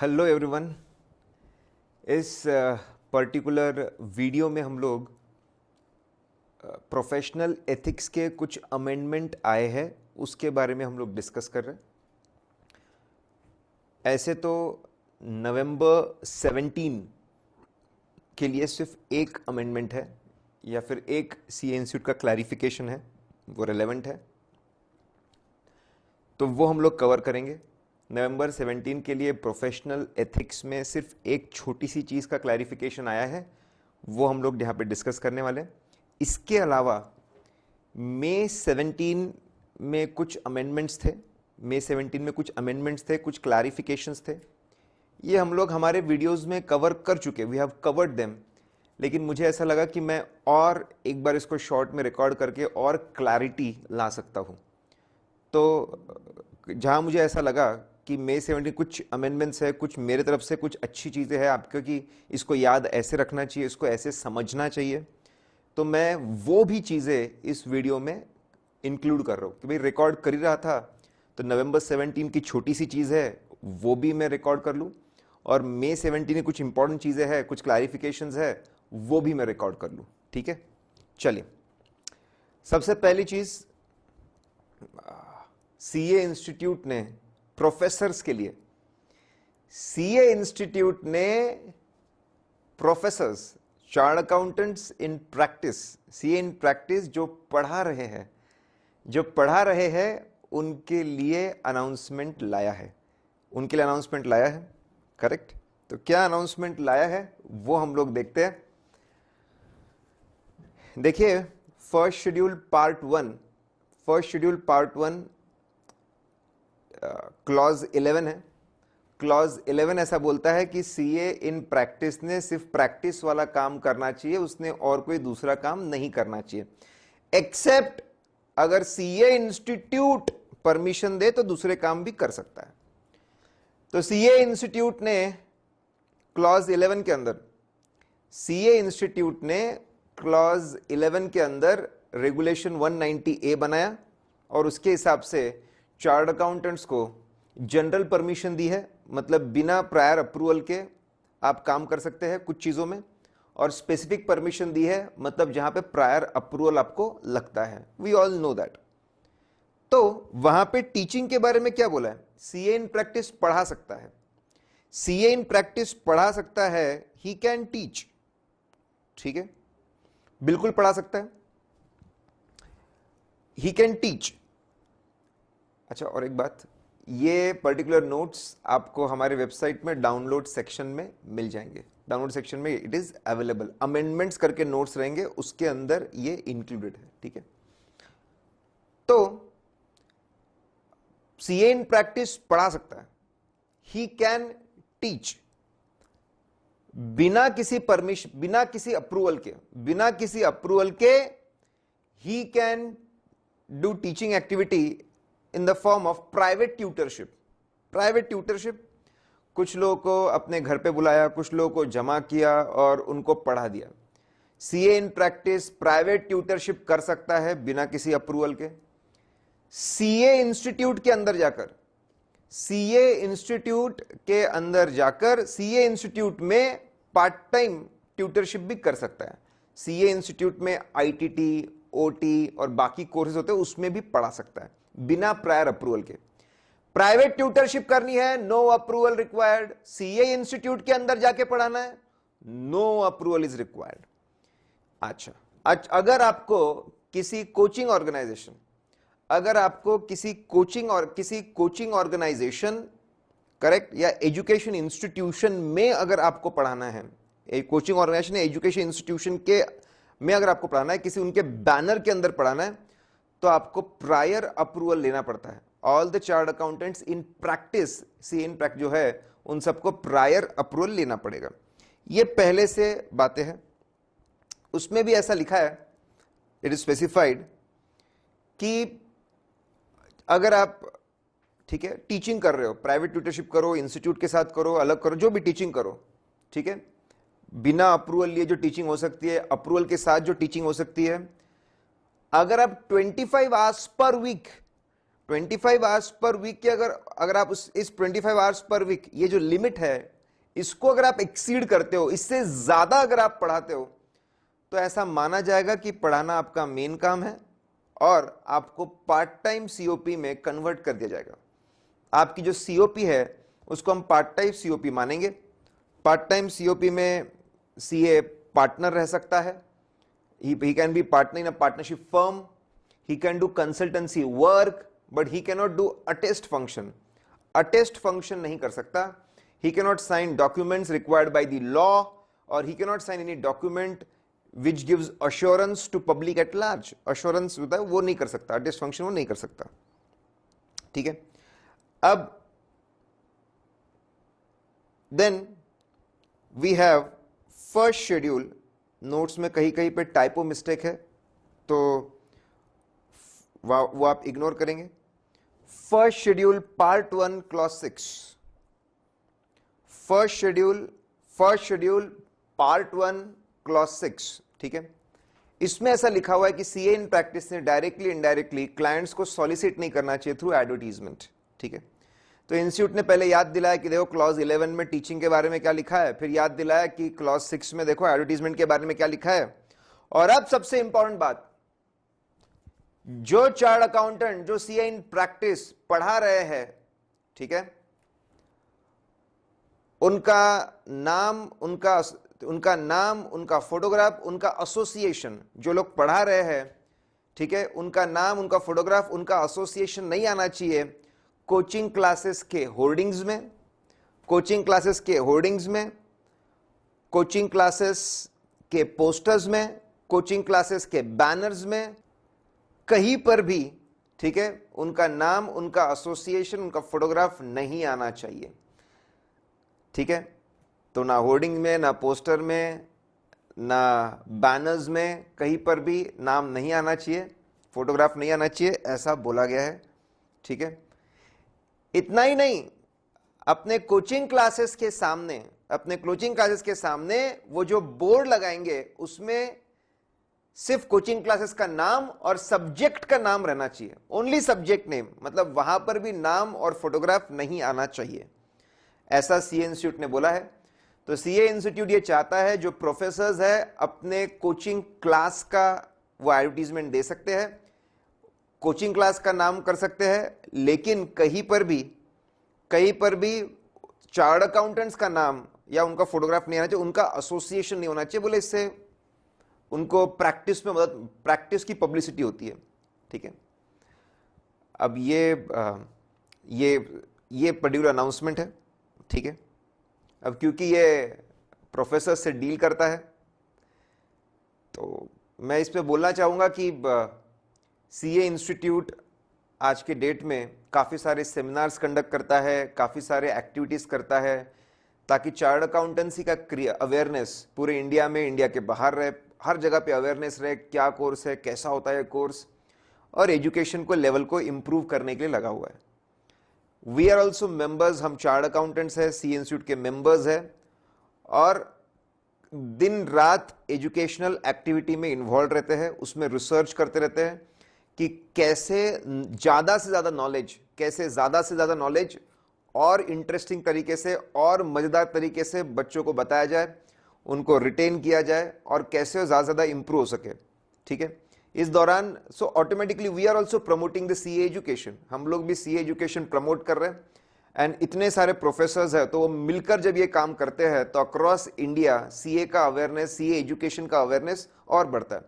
Hello everyone. इस particular video में हम लोग प्रोफेशनल एथिक्स के कुछ अमेंडमेंट आए हैं उसके बारे में हम लोग डिस्कस कर रहे हैं। ऐसे तो नवंबर 17 के लिए सिर्फ एक अमेंडमेंट है या फिर एक सीए इंस्टीट्यूट का क्लैरिफिकेशन है, वो रेलेवेंट है, तो वो हम लोग कवर करेंगे। नवंबर 17 के लिए प्रोफेशनल एथिक्स में सिर्फ एक छोटी सी चीज़ का क्लैरिफिकेशन आया है, वो हम लोग यहाँ पे डिस्कस करने वाले हैं। इसके अलावा मई 17 में कुछ अमेंडमेंट्स थे, कुछ क्लैरिफिकेशंस थे। ये हम लोग हमारे वीडियोस में कवर कर चुके, वी हैव कवर्ड देम, लेकिन मुझे ऐसा लगा कि मैं और एक बार इसको शॉर्ट में रिकॉर्ड करके और क्लैरिटी ला सकता हूँ। तो जहाँ मुझे ऐसा लगा कि मई 17 कुछ अमेंडमेंट्स है, कुछ मेरे तरफ से कुछ अच्छी चीज़ें हैं आपको कि इसको याद ऐसे रखना चाहिए, इसको ऐसे समझना चाहिए, तो मैं वो भी चीज़ें इस वीडियो में इंक्लूड कर रहा हूँ कि भाई रिकॉर्ड कर ही रहा था तो नवंबर 17 की छोटी सी चीज़ है वो भी मैं रिकॉर्ड कर लूँ, और मई 17 में कुछ इंपॉर्टेंट चीज़ें हैं, कुछ क्लैरिफिकेशंस है, वो भी मैं रिकॉर्ड कर लूँ। ठीक है, चलिए। सबसे पहली चीज़, सीए इंस्टीट्यूट ने प्रोफेसर्स के लिए, सीए इंस्टीट्यूट ने professors, chart accountants in practice, CA in practice जो पढ़ा रहे हैं उनके लिए अनाउंसमेंट लाया है, करेक्ट। तो क्या अनाउंसमेंट लाया है वो हम लोग देखते हैं। देखिए, फर्स्ट शेड्यूल पार्ट 1 क्लॉज 11 है। क्लॉज 11 ऐसा बोलता है कि सीए इन प्रैक्टिस ने सिर्फ प्रैक्टिस वाला काम करना चाहिए, उसने और कोई दूसरा काम नहीं करना चाहिए, एक्सेप्ट अगर सीए इंस्टीट्यूट परमिशन दे तो दूसरे काम भी कर सकता है। तो सीए इंस्टीट्यूट ने क्लॉज 11 के अंदर रेगुलेशन 190A बनाया और उसके हिसाब से चार्ट अकाउंटेंट्स को जनरल परमिशन दी है, मतलब बिना प्रायर अप्रूवल के आप काम कर सकते हैं कुछ चीज़ों में, और स्पेसिफिक परमिशन दी है, मतलब जहां पे प्रायर अप्रूवल आपको लगता है। We all know that. तो वहां पे टीचिंग के बारे में क्या बोला है? सीए इन प्रैक्टिस पढ़ा सकता है, ही कैन टीच। ठीक है, बिल्कुल पढ़ा सकता है, ही कैन टीच। अच्छा, और एक बात, ये पर्टिकुलर नोट्स आपको हमारे वेबसाइट में डाउनलोड सेक्शन में मिल जाएंगे। डाउनलोड सेक्शन में इट इज अवेलेबल, अमेंडमेंट्स करके नोट्स रहेंगे, उसके अंदर ये इंक्लूडेड है। ठीक है, तो सीए इन प्रैक्टिस पढ़ा सकता है, ही कैन टीच, बिना किसी परमिशन, बिना किसी अप्रूवल के ही can do teaching activity in the form of private tutorship. कुछ लोगों को अपने घर पे बुलाया, कुछ लोगों को जमा किया और उनको पढ़ा दिया। CA in practice private tutorship कर सकता है बिना किसी अप्रूवल के। सीए इंस्टीट्यूट के अंदर जाकर सीए इंस्टीट्यूट में पार्ट टाइम ट्यूटरशिप भी कर सकता है। सीए इंस्टीट्यूट में आईटीटी, ओटी और बाकी कोर्सेज होते हैं, उसमें भी पढ़ा सकता है बिना प्रायर अप्रूवल के। प्राइवेट ट्यूटरशिप करनी है, no approval required. CA institute के अंदर जाके पढ़ाना है, नो अप्रूवल इज रिक्वायर्ड। अच्छा, अगर आपको किसी कोचिंग ऑर्गेनाइजेशन, करेक्ट, या एजुकेशन इंस्टीट्यूशन में अगर आपको पढ़ाना है, एक कोचिंग ऑर्गेनाइजेशन या एजुकेशन इंस्टीट्यूशन के में अगर आपको पढ़ाना है, किसी उनके बैनर के अंदर पढ़ाना है, तो आपको प्रायर अप्रूवल लेना पड़ता है। All the chartered accountants in practice, C in practice जो है, उन सबको प्रायर अप्रूवल लेना पड़ेगा। ये पहले से बातें हैं, उसमें भी ऐसा लिखा है, इट इज स्पेसिफाइड कि अगर आप, ठीक है, टीचिंग कर रहे हो, प्राइवेट ट्यूटरशिप करो, इंस्टीट्यूट के साथ करो, अलग करो, जो भी टीचिंग करो, ठीक है, बिना अप्रूवल लिए जो टीचिंग हो सकती है, अप्रूवल के साथ जो टीचिंग हो सकती है, अगर आप 25 hours per week 25 hours per week की अगर आप इस 25 आवर्स पर वीक ये जो लिमिट है इसको अगर आप एक्सीड करते हो, इससे ज्यादा अगर आप पढ़ाते हो, तो ऐसा माना जाएगा कि पढ़ाना आपका मेन काम है और आपको पार्ट टाइम सीओपी में कन्वर्ट कर दिया जाएगा। आपकी जो सीओपी है उसको हम पार्ट टाइम सीओपी मानेंगे। पार्ट टाइम सीओपी में सीए पार्टनर रह सकता है, he can be partner in a partnership firm, he can do consultancy work, but he cannot do attest function. Attest function नहीं कर सकता। He cannot sign documents required by the law, or he cannot sign any document which gives assurance to public at large. Assurance होता है वो नहीं कर सकता, attest function वो नहीं कर सकता। ठीक है, अब then we have first schedule। Notes में कहीं कहीं पे टाइपो मिस्टेक है तो वो आप इग्नोर करेंगे। First schedule part 1 clause 6, first schedule part 1 clause 6। ठीक है, इसमें ऐसा लिखा हुआ है कि सीए इन प्रैक्टिस ने डायरेक्टली इनडायरेक्टली क्लाइंट्स को सॉलिसिट नहीं करना चाहिए थ्रू एडवर्टीजमेंट। ठीक है, तो इंस्टीट्यूट ने पहले याद दिलाया कि देखो क्लॉज 11 में टीचिंग के बारे में क्या लिखा है, फिर याद दिलाया कि क्लॉज 6 में देखो एडवर्टीजमेंट के बारे में क्या लिखा है। और अब सबसे इंपॉर्टेंट बात, जो चार्ट अकाउंटेंट जो सीए इन प्रैक्टिस पढ़ा रहे हैं, ठीक है, उनका नाम, उनका फोटोग्राफ, उनका एसोसिएशन, जो लोग पढ़ा रहे हैं, ठीक है, उनका नाम, उनका फोटोग्राफ, उनका एसोसिएशन नहीं आना चाहिए कोचिंग क्लासेस के होर्डिंग्स में, कोचिंग क्लासेस के होर्डिंग्स में, कोचिंग क्लासेस के पोस्टर्स में, कोचिंग क्लासेस के बैनर्स में, कहीं पर भी। ठीक है, उनका नाम, उनका एसोसिएशन, उनका फोटोग्राफ नहीं आना चाहिए। ठीक है, तो ना होर्डिंग में, ना पोस्टर में, ना बैनर्स में, कहीं पर भी नाम नहीं आना चाहिए, फोटोग्राफ नहीं आना चाहिए, ऐसा बोला गया है। ठीक है, इतना ही नहीं, अपने कोचिंग क्लासेस के सामने वो जो बोर्ड लगाएंगे उसमें सिर्फ कोचिंग क्लासेस का नाम और सब्जेक्ट का नाम रहना चाहिए, ओनली सब्जेक्ट नेम, मतलब वहां पर भी नाम और फोटोग्राफ नहीं आना चाहिए, ऐसा सीए इंस्टीट्यूट ने बोला है। तो सीए इंस्टीट्यूट ये चाहता है जो प्रोफेसर्स है अपने कोचिंग क्लास का वो एडवर्टीजमेंट दे सकते हैं, कोचिंग क्लास का नाम कर सकते हैं, लेकिन कहीं पर भी चार्ट अकाउंटेंट्स का नाम या उनका फोटोग्राफ नहीं आना चाहिए, उनका एसोसिएशन नहीं होना चाहिए। बोले इससे उनको प्रैक्टिस में मदद, प्रैक्टिस की पब्लिसिटी होती है। ठीक है, अब ये पर्टिकुलर अनाउंसमेंट है। ठीक है, अब क्योंकि ये प्रोफेसर से डील करता है तो मैं इस पे बोलना चाहूंगा कि सीए इंस्टीट्यूट आज के डेट में काफ़ी सारे सेमिनार्स कंडक्ट करता है, काफ़ी सारे एक्टिविटीज़ करता है, ताकि चार्ट अकाउंटेंसी का अवेयरनेस पूरे इंडिया में, इंडिया के बाहर रहे, हर जगह पे अवेयरनेस रहे, क्या कोर्स है, कैसा होता है कोर्स, और एजुकेशन को लेवल को इम्प्रूव करने के लिए लगा हुआ है। वी आर ऑल्सो मेंबर्स, हम चार्ट अकाउंटेंट्स हैं, सीए इंस्टीट्यूट के मेंबर्स हैं, और दिन रात एजुकेशनल एक्टिविटी में इन्वॉल्व रहते हैं, उसमें रिसर्च करते रहते हैं कि कैसे ज़्यादा से ज़्यादा नॉलेज और इंटरेस्टिंग तरीके से और मज़ेदार तरीके से बच्चों को बताया जाए, उनको रिटेन किया जाए, और कैसे ज़्यादा से ज़्यादा इम्प्रूव हो सके। ठीक है, इस दौरान so automatically we are also promoting the CA education, हम लोग भी सीए एजुकेशन प्रमोट कर रहे हैं, एंड इतने सारे प्रोफेसर्स हैं तो वो मिलकर जब ये काम करते हैं तो अक्रॉस इंडिया सीए का अवेयरनेस, सीए एजुकेशन का अवेयरनेस और बढ़ता है।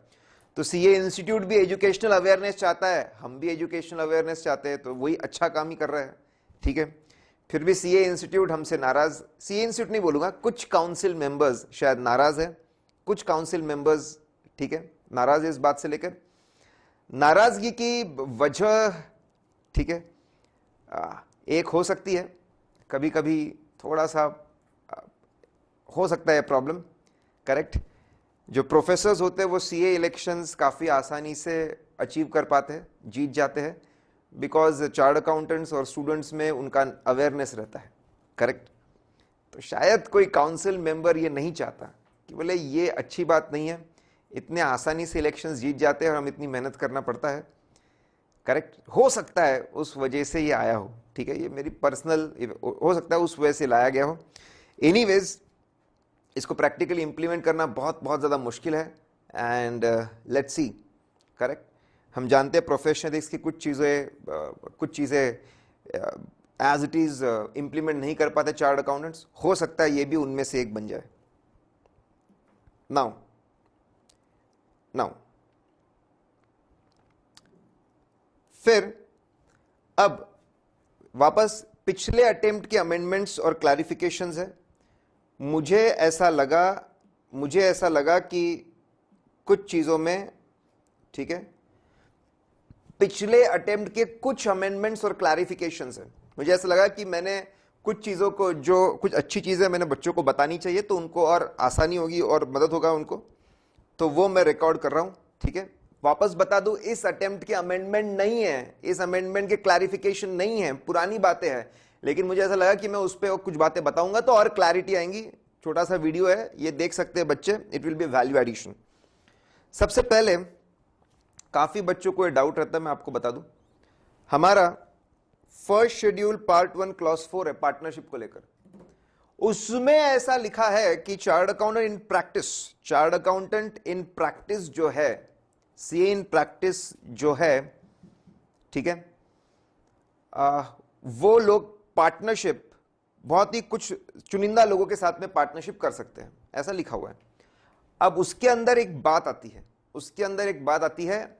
तो सीए इंस्टीट्यूट भी एजुकेशनल अवेयरनेस चाहता है, हम भी एजुकेशनल अवेयरनेस चाहते हैं, तो वही अच्छा काम ही कर रहे हैं। ठीक है, फिर भी सीए इंस्टीट्यूट हमसे नाराज, सीए इंस्टीट्यूट नहीं बोलूंगा, कुछ काउंसिल मेंबर्स शायद नाराज है, कुछ काउंसिल मेंबर्स, ठीक है, नाराज है इस बात से लेकर। नाराजगी की वजह, ठीक है, एक हो सकती है, कभी कभी थोड़ा सा हो सकता है प्रॉब्लम, करेक्ट। जो प्रोफेसर्स होते हैं वो सीए इलेक्शंस काफ़ी आसानी से अचीव कर पाते हैं, जीत जाते हैं, बिकॉज चार्ट अकाउंटेंट्स और स्टूडेंट्स में उनका अवेयरनेस रहता है, करेक्ट। तो शायद कोई काउंसिल मेंबर ये नहीं चाहता कि बोले ये अच्छी बात नहीं है, इतने आसानी से इलेक्शंस जीत जाते हैं और हम इतनी मेहनत करना पड़ता है, करेक्ट, हो सकता है उस वजह से ये आया हो, ठीक है, ये मेरी पर्सनल, हो सकता है उस वजह से लाया गया हो। एनीवेज, इसको प्रैक्टिकली इंप्लीमेंट करना बहुत बहुत ज़्यादा मुश्किल है, एंड लेट्स सी, करेक्ट। हम जानते हैं प्रोफेशनलिस्ट की कुछ चीज़ें एज इट इज़ इंप्लीमेंट नहीं कर पाते चार्ट अकाउंटेंट्स, हो सकता है ये भी उनमें से एक बन जाए। नाउ फिर अब वापस पिछले अटेम्प्ट के अमेंडमेंट्स और क्लैरिफिकेशंस है। मुझे ऐसा लगा कि कुछ चीज़ों में, ठीक है, पिछले अटेम्प्ट के कुछ अमेंडमेंट्स और क्लैरिफिकेशंस है। मुझे ऐसा लगा कि मैंने कुछ चीज़ों को, जो कुछ अच्छी चीज़ें मैंने बच्चों को बतानी चाहिए, तो उनको और आसानी होगी और मदद होगा उनको, तो वो मैं रिकॉर्ड कर रहा हूँ, ठीक है। वापस बता दूं, इस अटेम्प्ट के अमेंडमेंट नहीं है, इस अमेंडमेंट के क्लैरिफिकेशन नहीं है, पुरानी बातें हैं, लेकिन मुझे ऐसा लगा कि मैं उस पर कुछ बातें बताऊंगा तो और क्लैरिटी आएंगी। छोटा सा वीडियो है, ये देख सकते हैं बच्चे, it will be value addition. सबसे पहले काफी बच्चों को ये डाउट रहता है, मैं आपको बता दूं, हमारा फर्स्ट शेड्यूल पार्ट 1 क्लॉज 4 है पार्टनरशिप को लेकर। उसमें ऐसा लिखा है कि चार्ट अकाउंटेंट इन प्रैक्टिस जो है, सीए इन प्रैक्टिस जो है, ठीक है, वो लोग पार्टनरशिप बहुत ही कुछ चुनिंदा लोगों के साथ में पार्टनरशिप कर सकते हैं, ऐसा लिखा हुआ है। अब उसके अंदर एक बात आती है,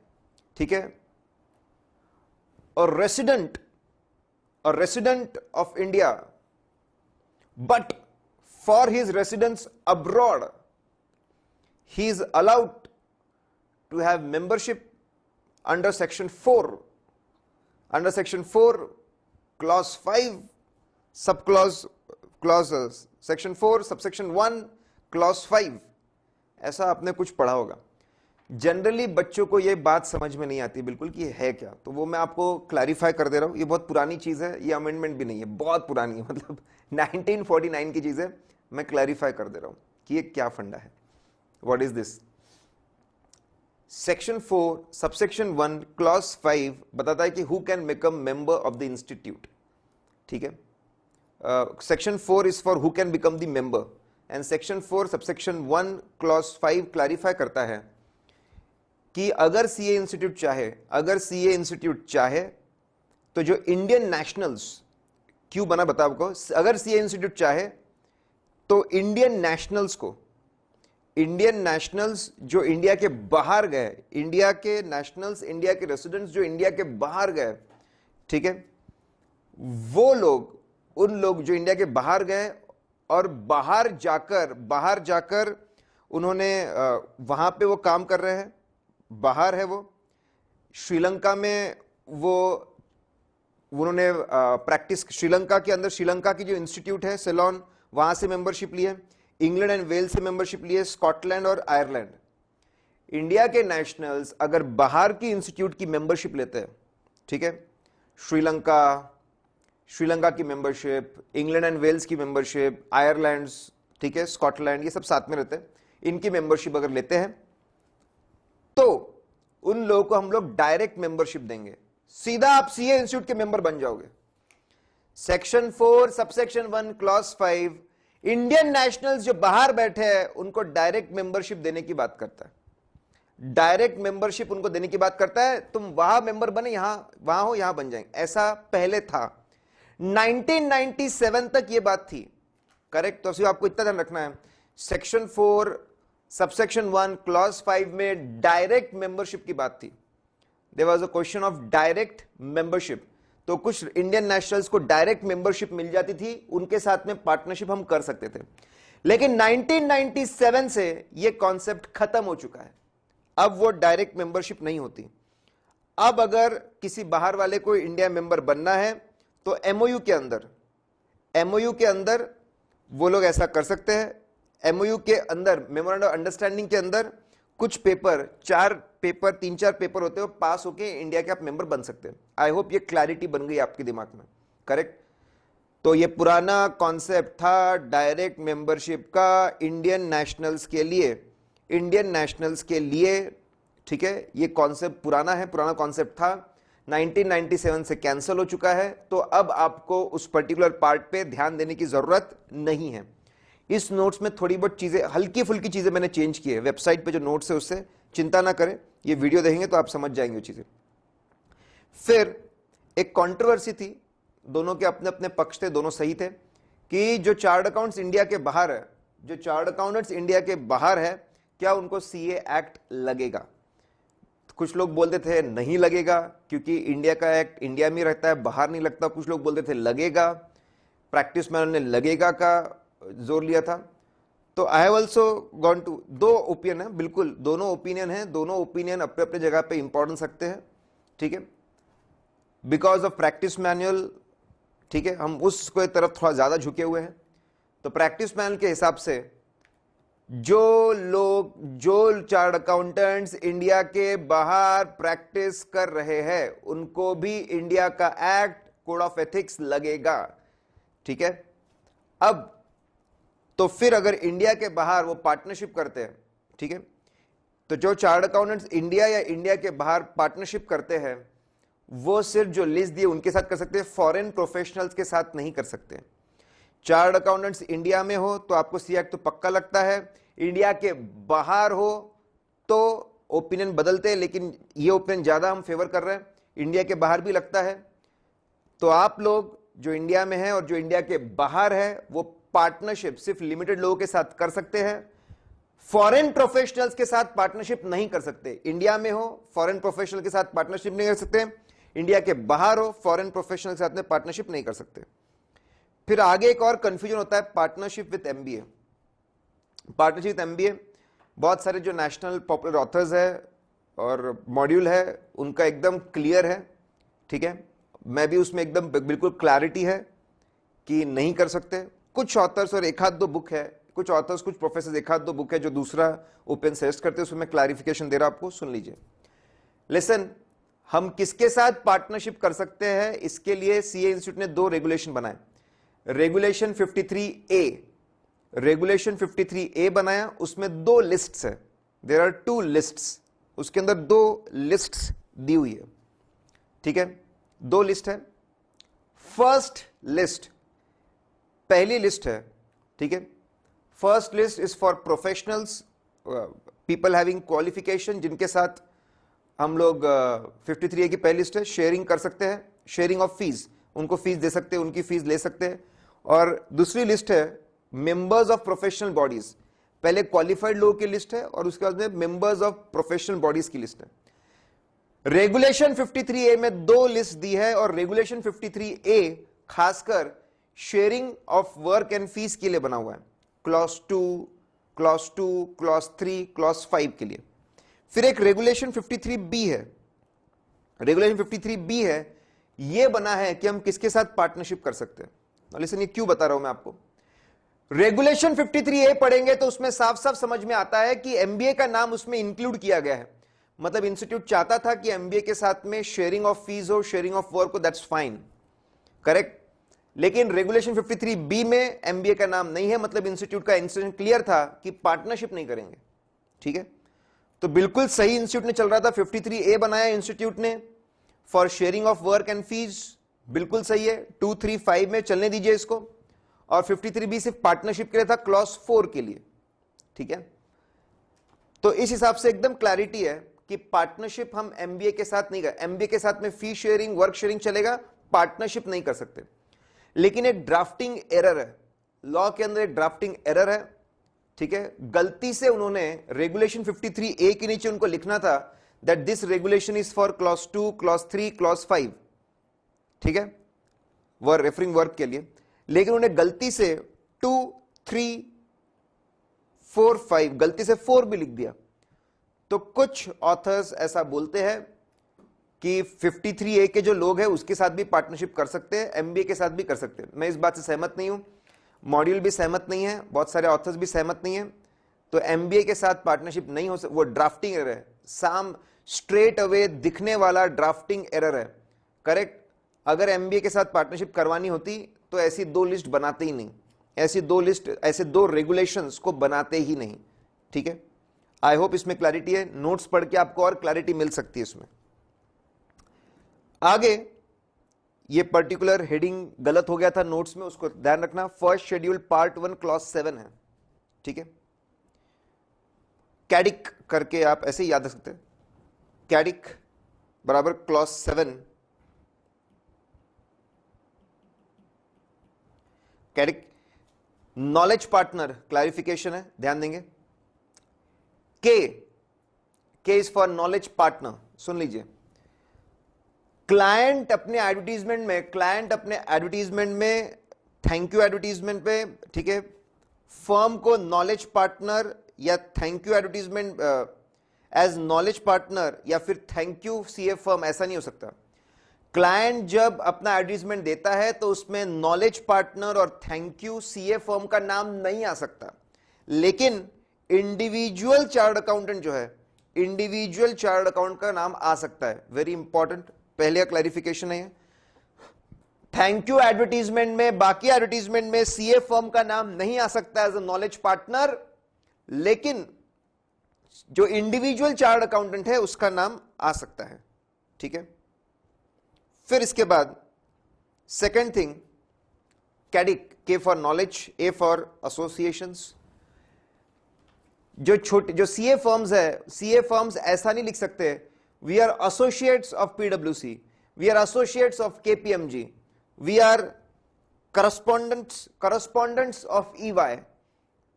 ठीक है, और resident of India, but for his residence abroad he is allowed to have membership under section 4 clause 5 section 4 subsection 1 clause 5, ऐसा आपने कुछ पढ़ा होगा। जनरली बच्चों को ये बात समझ में नहीं आती बिल्कुल कि है क्या, तो वो मैं आपको क्लैरिफाई कर दे रहा हूं। ये बहुत पुरानी चीज है, ये अमेंडमेंट भी नहीं है, बहुत पुरानी है, मतलब 1949 की चीज है। मैं क्लैरिफाई कर दे रहा हूं कि ये क्या फंडा है। What is this? Section 4 subsection 1 clause 5 बताता है कि who can become member of the institute, ठीक है। Section 4 is for who can become the member, and Section 4 subsection 1 clause 5 clarify करता है कि अगर सीए इंस्टीट्यूट चाहे तो जो इंडियन नेशनल्स, क्यों बना बता आपको, अगर सीए इंस्टीट्यूट चाहे तो इंडियन नेशनल्स जो इंडिया के बाहर गए, इंडिया के रेसिडेंट्स जो इंडिया के बाहर गए, ठीक है, उन लोग जो इंडिया के बाहर गए और बाहर जाकर उन्होंने वहां पे वो काम कर रहे हैं, बाहर है वो, श्रीलंका में उन्होंने प्रैक्टिस, श्रीलंका के अंदर, श्रीलंका की जो इंस्टीट्यूट है सेलोन, वहां से मेंबरशिप ली है, इंग्लैंड एंड वेल्स से मेंबरशिप लिए, स्कॉटलैंड और आयरलैंड। इंडिया के नेशनल्स अगर बाहर की इंस्टीट्यूट की मेंबरशिप लेते हैं, ठीक है, श्रीलंका की मेंबरशिप, इंग्लैंड एंड वेल्स की मेंबरशिप, आयरलैंड, ठीक है, स्कॉटलैंड, ये सब साथ में रहते हैं, इनकी मेंबरशिप अगर लेते हैं तो उन लोगों को हम लोग डायरेक्ट मेंबरशिप देंगे, सीधा आप सीए इंस्टीट्यूट के मेंबर बन जाओगे। Section 4 subsection 1 clause 5 Indian nationals जो बाहर बैठे हैं उनको डायरेक्ट मेंबरशिप देने की बात करता है, डायरेक्ट मेंबरशिप उनको देने की बात करता है। तुम वहां मेंबर बने, वहां हो, यहां बन जाएंगे, ऐसा पहले था। 1997 तक ये बात थी, करेक्ट। तो सिर्फ आपको इतना ध्यान रखना है, सेक्शन 4 सबसेक्शन 1 क्लॉज 5 में डायरेक्ट मेंबरशिप की बात थी। There was a question of direct membership, तो कुछ इंडियन नेशनल्स को डायरेक्ट मेंबरशिप मिल जाती थी, उनके साथ में पार्टनरशिप हम कर सकते थे। लेकिन 1997 से यह कॉन्सेप्ट खत्म हो चुका है, अब वो डायरेक्ट मेंबरशिप नहीं होती। अब अगर किसी बाहर वाले को इंडिया मेंबर बनना है तो एमओयू के अंदर वो लोग ऐसा कर सकते हैं। एमओयू के अंदर, मेमोरेंडम ऑफ अंडरस्टैंडिंग के अंदर कुछ पेपर, 3-4 पेपर होते हैं, वो पास होके इंडिया के आप मेंबर बन सकते हैं। आई होप ये क्लैरिटी बन गई आपके दिमाग में, करेक्ट। तो ये पुराना कॉन्सेप्ट था डायरेक्ट मेंबरशिप का इंडियन नेशनल्स के लिए, ठीक है, ये कॉन्सेप्ट पुराना कॉन्सेप्ट था। 1997 से कैंसिल हो चुका है, तो अब आपको उस पर्टिकुलर पार्ट पे ध्यान देने की जरूरत नहीं है। इस नोट्स में थोड़ी बहुत चीजें, हल्की फुल्की चीजें मैंने चेंज की है। वेबसाइट पे जो नोट्स है उससे चिंता ना करें, ये वीडियो देखेंगे तो आप समझ जाएंगे वो चीजें। फिर एक कंट्रोवर्सी थी, दोनों के अपने अपने पक्ष थे, दोनों सही थे, कि जो चार्ट अकाउंट्स इंडिया के बाहर है, जो चार्ट अकाउंटेंट्स इंडिया के बाहर है, क्या उनको सीए एक्ट लगेगा। कुछ लोग बोलते थे नहीं लगेगा क्योंकि इंडिया का एक्ट इंडिया में रहता है, बाहर नहीं लगता। कुछ लोग बोलते थे लगेगा, प्रैक्टिस में उन्होंने लगेगा का जोर लिया था। तो I have also gone to, दो ओपिनियन है, बिल्कुल दोनों ओपिनियन है, दोनों ओपिनियन अपने अपने जगह पे इंपॉर्टेंस रखते हैं, ठीक है, बिकॉज ऑफ प्रैक्टिस मैनुअल, ठीक है, हम उसको तरफ थोड़ा ज्यादा झुके हुए हैं। तो प्रैक्टिस मैनुअल के हिसाब से जो लोग, जो चार्ट अकाउंटेंट्स इंडिया के बाहर प्रैक्टिस कर रहे हैं, उनको भी इंडिया का एक्ट कोड ऑफ एथिक्स लगेगा, ठीक है। अब तो फिर अगर इंडिया के बाहर वो पार्टनरशिप करते हैं, ठीक है, तो जो चार्ट अकाउंटेंट्स इंडिया या इंडिया के बाहर पार्टनरशिप करते हैं, वो सिर्फ जो लिस्ट दिए उनके साथ कर सकते हैं, फॉरेन प्रोफेशनल्स के साथ नहीं कर सकते। चार्ट अकाउंटेंट्स इंडिया में हो तो आपको सी एक्ट तो पक्का लगता है, इंडिया के बाहर हो तो ओपिनियन बदलते हैं, लेकिन ये ओपिनियन ज्यादा हम फेवर कर रहे हैं, इंडिया के बाहर भी लगता है। तो आप लोग जो इंडिया में है और जो इंडिया के बाहर है, वो पार्टनरशिप सिर्फ लिमिटेड लोगों के साथ कर सकते हैं, फॉरेन प्रोफेशनल्स के साथ पार्टनरशिप नहीं कर सकते। इंडिया में हो फॉरेन प्रोफेशनल के साथ पार्टनरशिप नहीं कर सकते, इंडिया के बाहर हो फॉरेन प्रोफेशनल के साथ में पार्टनरशिप नहीं कर सकते। फिर आगे एक और कंफ्यूजन होता है, partnership with MBA. Partnership with MBA, बहुत सारे जो नेशनल पॉपुलर ऑथर्स है और मॉड्यूल है उनका एकदम क्लियर है, ठीक है, मैं भी उसमें एकदम बिल्कुल क्लैरिटी है कि नहीं कर सकते। कुछ ऑथर्स और एक आध दो बुक है, कुछ ऑथर्स, कुछ प्रोफेसर, एक आध दो बुक है जो दूसरा ओपन सजेस्ट करते हैं, उसमें मैं क्लैरिफिकेशन दे रहा हूं आपको, सुन लीजिए। लिसन, हम किसके साथ पार्टनरशिप कर सकते हैं, इसके लिए सीए इंस्टीट्यूट ने दो रेगुलेशन बनाए। रेगुलेशन 53A, रेगुलेशन 53A बनाया, उसमें दो लिस्ट्स है, देयर आर 2 लिस्ट्स, उसके अंदर 2 लिस्ट्स दी हुई है, ठीक है, 2 लिस्ट है। फर्स्ट लिस्ट, पहली लिस्ट है, ठीक है, first list is for professionals, people having qualification, जिनके साथ हम लोग 53A की पहली लिस्ट है, शेयरिंग कर सकते हैं, शेयरिंग ऑफ फीस, उनको फीस दे सकते हैं, उनकी फीस ले सकते हैं। और दूसरी लिस्ट है मेंबर्स ऑफ प्रोफेशनल बॉडीज, पहले क्वालिफाइड लोगों की लिस्ट है और उसके बाद में मेंबर्स ऑफ प्रोफेशनल बॉडीज की लिस्ट है। रेगुलेशन 53A में 2 लिस्ट दी है और रेगुलेशन 53A खासकर sharing of work and fees के लिए बना हुआ है, क्लॉज 2, क्लॉज 2, क्लॉज 3, क्लॉज 5 के लिए। फिर एक रेगुलेशन 53B है, रेगुलेशन 53B है, यह बना है कि हम किसके साथ पार्टनरशिप कर सकते हैं। लिसन, ये क्यों बता रहा हूं मैं आपको। रेगुलेशन 53A पढ़ेंगे तो उसमें साफ साफ समझ में आता है कि एमबीए का नाम उसमें इंक्लूड किया गया है, मतलब इंस्टीट्यूट चाहता था कि एमबीए के साथ में शेयरिंग ऑफ फीस हो, शेयरिंग ऑफ वर्क हो, दैट्स फाइन, करेक्ट। लेकिन रेगुलेशन 53B में एमबीए का नाम नहीं है, मतलब इंस्टीट्यूट का इंटेंशन क्लियर था कि पार्टनरशिप नहीं करेंगे, ठीक है। तो बिल्कुल सही इंस्टीट्यूट ने चल रहा था, 53A बनाया इंस्टीट्यूट ने for sharing of work and fees, बिल्कुल सही है, 2, 3, 5 में चलने दीजिए इसको। और 53B सिर्फ पार्टनरशिप के लिए था, क्लॉज 4 के लिए, ठीक है। तो इस हिसाब से एकदम क्लैरिटी है कि पार्टनरशिप हम एमबीए के साथ नहीं कर, एमबीए के साथ में फी शेयरिंग, वर्क शेयरिंग चलेगा, पार्टनरशिप नहीं कर सकते। लेकिन एक ड्राफ्टिंग एरर है, लॉ के अंदर एक ड्राफ्टिंग एरर है, ठीक है। गलती से उन्होंने रेगुलेशन 53A के नीचे उनको लिखना था that this regulation is for clause 2, clause 3, clause 5, ठीक है, वर्क रेफरिंग वर्क के लिए, लेकिन उन्हें गलती से 2, 3, 4, 5, गलती से 4 भी लिख दिया। तो कुछ ऑथर्स ऐसा बोलते हैं कि 53A के जो लोग हैं उसके साथ भी पार्टनरशिप कर सकते हैं, एमबीए के साथ भी कर सकते हैं। मैं इस बात से सहमत नहीं हूं, मॉड्यूल भी सहमत नहीं है, बहुत सारे ऑथर्स भी सहमत नहीं है। तो एमबीए के साथ पार्टनरशिप नहीं हो सकती, वो ड्राफ्टिंग एरर है, साम स्ट्रेट अवे दिखने वाला ड्राफ्टिंग एरर है, करेक्ट। अगर एमबीए के साथ पार्टनरशिप करवानी होती तो ऐसी 2 लिस्ट बनाते ही नहीं, ऐसी 2 लिस्ट, ऐसे 2 रेगुलेशंस को बनाते ही नहीं, ठीक है। आई होप इसमें क्लैरिटी है, नोट्स पढ़ के आपको और क्लैरिटी मिल सकती है इसमें। आगे ये पर्टिकुलर हेडिंग गलत हो गया था नोट्स में, उसको ध्यान रखना। फर्स्ट शेड्यूल पार्ट 1 क्लॉज 7 है, ठीक है। कैडिक करके आप ऐसे ही याद रख सकते हैं, कैडिक बराबर clause 7। Caddick knowledge partner clarification है, ध्यान देंगे। के इज फॉर नॉलेज पार्टनर। सुन लीजिए, क्लाइंट अपने एडवर्टीजमेंट में थैंक यू एडवर्टीजमेंट पे, ठीक है, फर्म को नॉलेज पार्टनर या thank you advertisement as knowledge partner या फिर थैंक यू सीए फर्म, ऐसा नहीं हो सकता। क्लाइंट जब अपना एडवर्टीजमेंट देता है तो उसमें नॉलेज पार्टनर और थैंक यू सीए फर्म का नाम नहीं आ सकता, लेकिन इंडिविजुअल चार्ट अकाउंटेंट जो है, इंडिविजुअल चार्ट अकाउंट का नाम आ सकता है। वेरी इंपॉर्टेंट, पहले क्लैरिफिकेशन है। थैंक यू एडवर्टीजमेंट में, बाकी एडवर्टीजमेंट में सीए फर्म का नाम नहीं आ सकता एज अ नॉलेज पार्टनर, लेकिन जो इंडिविजुअल चार्ट अकाउंटेंट है उसका नाम आ सकता है, ठीक है। फिर इसके बाद सेकेंड थिंग, कैडिक, K for knowledge, A for associations. जो सीए फर्म्स है, सीए फर्म्स ऐसा नहीं लिख सकते वी आर एसोसिएट्स ऑफ पीडब्ल्यूसी, we are associates of KPMG, we are correspondents of EY,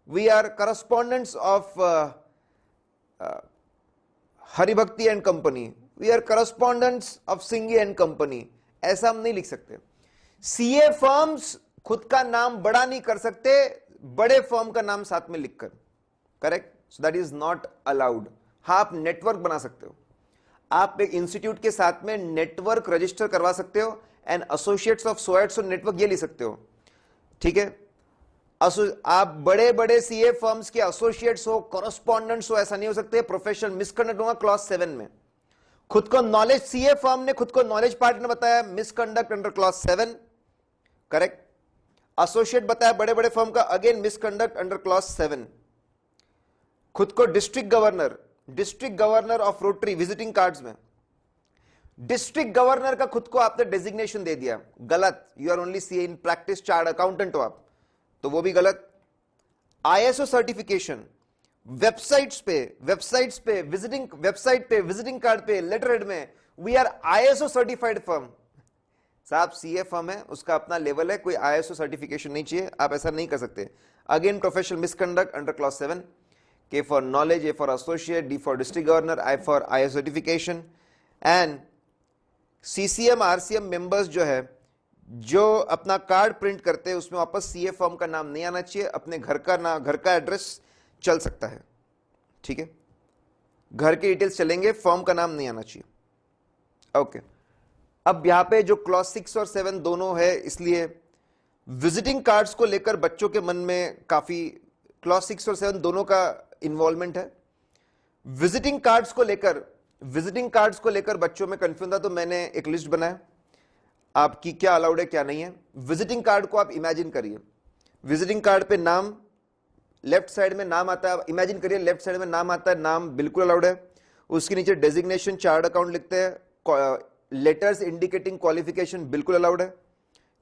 we are correspondents of Haribhakti and company, we are correspondents of Singhi and company, ऐसा हम नहीं लिख सकते। सीए फर्म्स खुद का नाम बड़ा नहीं कर सकते बड़े फर्म का नाम साथ में लिखकर, correct, so that is not allowed. हाँ, आप नेटवर्क बना सकते हो, आप एक इंस्टीट्यूट के साथ में नेटवर्क रजिस्टर करवा सकते हो, एंड एसोसिएट्स ऑफ सोएट्स नेटवर्क ये लिख सकते हो, ठीक है। आप बड़े बड़े सीए फर्म्स के एसोसिएट्स हो, कॉरेस्पॉन्डेंट्स हो, ऐसा नहीं हो सकते, प्रोफेशनल मिसकंडक्ट होगा क्लॉज 7 में। खुद को नॉलेज, सीए फर्म ने खुद को नॉलेज पार्टनर बताया, misconduct under clause 7, correct. Associate बताया बड़े बड़े फर्म का, अगेन मिसकंडक्ट अंडर क्लॉज 7। खुद को district governor of Rotary visiting cards में, डिस्ट्रिक्ट गवर्नर का खुद को आपने डेजिग्नेशन दे दिया, गलत। You are only CA in practice, chartered accountant हो आप, तो वो भी गलत। आईएसओ सर्टिफिकेशन, वेबसाइट पे विजिटिंग कार्ड पे, लेटर हेड में, we are ISO certified firm. साहब सीए फर्म है, उसका अपना लेवल है, कोई आईएसओ सर्टिफिकेशन नहीं चाहिए, आप ऐसा नहीं कर सकते। Again professional misconduct under clause 7। K for knowledge, A for associate, D for district governor, I for IS certification, and CCM RCM members जो है, जो अपना कार्ड प्रिंट करते हैं उसमें वापस सीए फर्म का नाम नहीं आना चाहिए, अपने घर का एड्रेस चल सकता है, ठीक है, घर के डिटेल्स चलेंगे, फर्म का नाम नहीं आना चाहिए। ओके, अब यहां पे जो क्लॉज 6 और 7 दोनों है, इसलिए विजिटिंग कार्ड्स को लेकर बच्चों के मन में काफी, क्लॉज 6 और 7 दोनों का इन्वॉल्वमेंट है। विजिटिंग कार्ड्स को लेकर बच्चों में कंफ्यूजन था, तो मैंने एक लिस्ट बनाया आपकी, क्या अलाउड है क्या नहीं है। विजिटिंग कार्ड को आप इमेजिन करिए, विजिटिंग कार्ड पे नाम, लेफ्ट साइड में नाम आता है, इमेजिन करिए लेफ्ट साइड में नाम आता है, नाम बिल्कुल अलाउड है। उसके नीचे डेजिग्नेशन, चार्ट अकाउंट लिखते हैं, लेटर्स इंडिकेटिंग क्वालिफिकेशन बिल्कुल अलाउड है,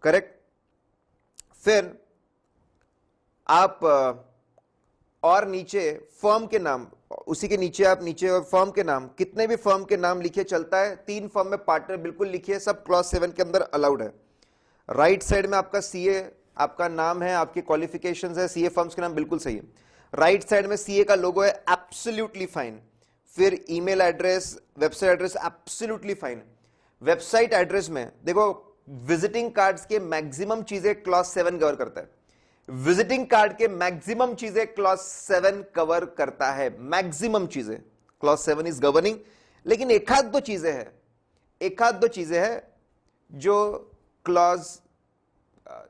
करेक्ट। फिर आप और नीचे फर्म के नाम, उसी के नीचे आप नीचे और फर्म के नाम, कितने भी फर्म के नाम लिखिए चलता है, 3 फर्म में पार्टनर बिल्कुल लिखिए, सब क्लॉज 7 के अंदर अलाउड है। राइट साइड में आपका सीए, आपका नाम है, आपके क्वालिफिकेशंस है, सीए फर्म्स के नाम बिल्कुल सही है। राइट साइड में सीए का लोगो है, एब्सोल्युटली फाइन। फिर email address, website address, absolutely fine. Website address में देखो, विजिटिंग कार्ड्स के मैक्सिमम चीजें क्लॉज 7 कवर करता है, विजिटिंग कार्ड के मैक्सिमम चीजें क्लॉज 7 कवर करता है, मैक्सिमम चीजें क्लॉज 7 इज गवर्निंग। लेकिन एक आध दो चीजें हैं जो क्लॉज